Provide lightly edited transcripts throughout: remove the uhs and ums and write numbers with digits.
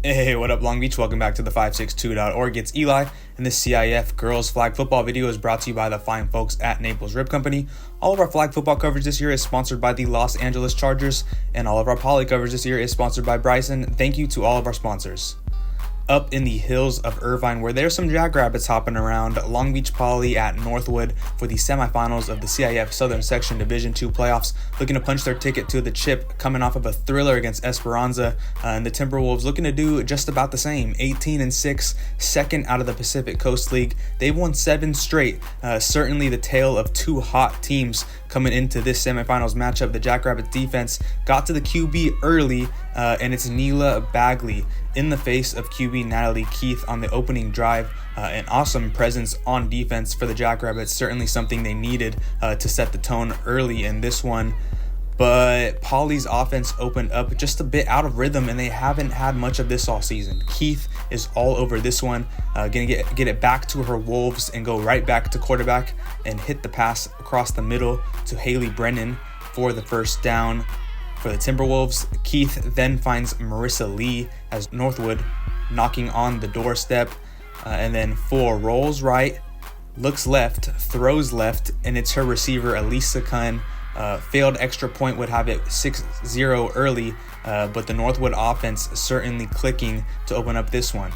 Hey, what up, Long Beach? Welcome back to the 562.org. It's Eli, and this CIF girls flag football video is brought to you by the fine folks at Naples Rib Company. All of our flag football coverage this year is sponsored by the Los Angeles Chargers, and all of our poly coverage this year is sponsored by Bryson. Thank you to all of our sponsors. Up in the hills of Irvine, where there's some jackrabbits hopping around, Long Beach Poly at Northwood for the semifinals of the CIF Southern Section Division 2 playoffs, looking to punch their ticket to the chip, coming off of a thriller against Esperanza, and the Timberwolves looking to do just about the same. 18-6, second out of the Pacific Coast League. They've won 7 straight. Certainly the tale of two hot teams coming into this semifinals matchup. The Jackrabbits defense got to the QB early, and it's Neela Bagley in the face of QB Natalie Keith on the opening drive. An awesome presence on defense for the Jackrabbits, certainly something they needed to set the tone early in this one. But Poly's offense opened up just a bit out of rhythm, and they haven't had much of this all season. Keith is all over this one, gonna get it back to her Wolves and go right back to quarterback and hit the pass across the middle to Haley Brennan for the first down for the Timberwolves. Keith then finds Marissa Lee as Northwood knocking on the doorstep, and then rolls right, looks left, throws left, and it's her receiver Elisa Kunn. Failed extra point would have it 6-0 early, but the Northwood offense certainly clicking to open up this one.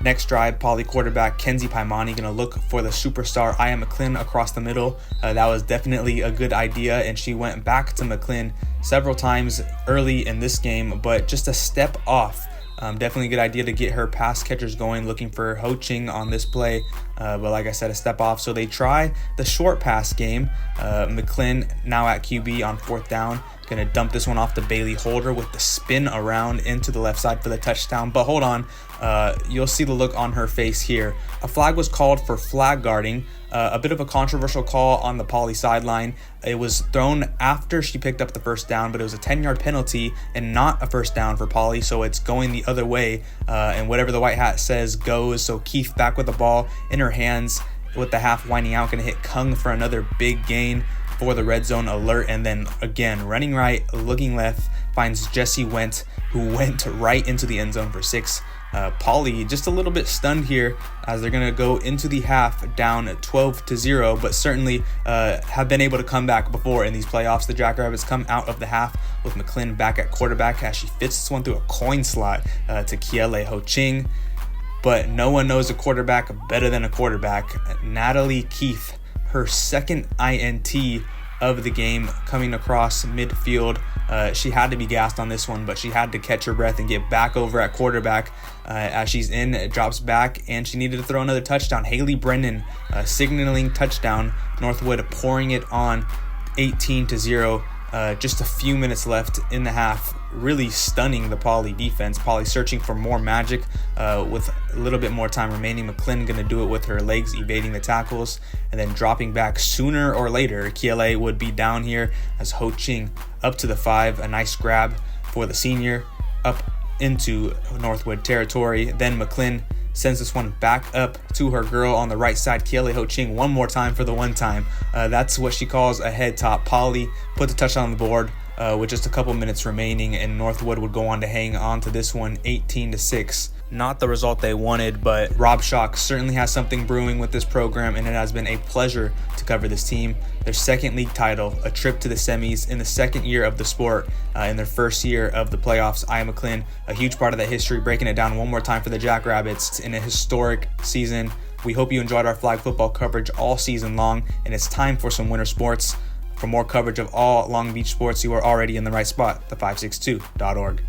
Next drive, Poly quarterback Kenzie Paimani going to look for the superstar Aya McClin across the middle. That was definitely a good idea, and she went back to McClin several times early in this game, but just a step off. Definitely a good idea to get her pass catchers going, looking for Ho Ching on this play, but like I said, a step off. So they try the short pass game. McClin now at QB on fourth down, gonna dump this one off to Bailey Holder with the spin around into the left side for the touchdown. But hold on, you'll see the look on her face here. A flag was called for flag guarding. A bit of a controversial call on the Poly sideline. It was thrown after she picked up the first down, but it was a 10-yard penalty and not a first down for Poly, so it's going the other way, and whatever the white hat says goes. So Keith back with the ball in her hands with the half winding out, gonna hit Kung for another big gain for the red zone alert, and then again running right, looking left, finds Jesse Went, who went right into the end zone for 6. Poly just a little bit stunned here as they're going to go into the half down 12-0, but certainly have been able to come back before in these playoffs. The Jackrabbits come out of the half with McClin back at quarterback as she fits this one through a coin slot to Kiele Ho Ching. But no one knows a quarterback better than a quarterback. Natalie Keith, her second INT of the game, coming across midfield. She had to be gassed on this one, but she had to catch her breath and get back over at quarterback as she's in, drops back, and she needed to throw another touchdown. Haley Brennan signaling touchdown. Northwood pouring it on 18-0. Just a few minutes left in the half, really stunning the Poly defense. Poly searching for more magic with a little bit more time remaining. McClin going to do it with her legs evading the tackles and then dropping back sooner or later. Kiele would be down here as Ho Ching up to the 5. A nice grab for the senior up into Northwood territory. Then McClin sends this one back up to her girl on the right side, Kiele Ho Ching, one more time for the one time. That's what she calls a head top. Poly put the touchdown on the board with just a couple minutes remaining, and Northwood would go on to hang on to this one 18-6. Not the result they wanted, but Rob Schock certainly has something brewing with this program, and it has been a pleasure to cover this team. Their second league title, a trip to the semis in the second year of the sport, in their first year of the playoffs. Aya McClin, a huge part of that history, breaking it down one more time for the Jackrabbits in a historic season. We hope you enjoyed our flag football coverage all season long, and it's time for some winter sports. For more coverage of all Long Beach sports, you are already in the right spot, the562.org.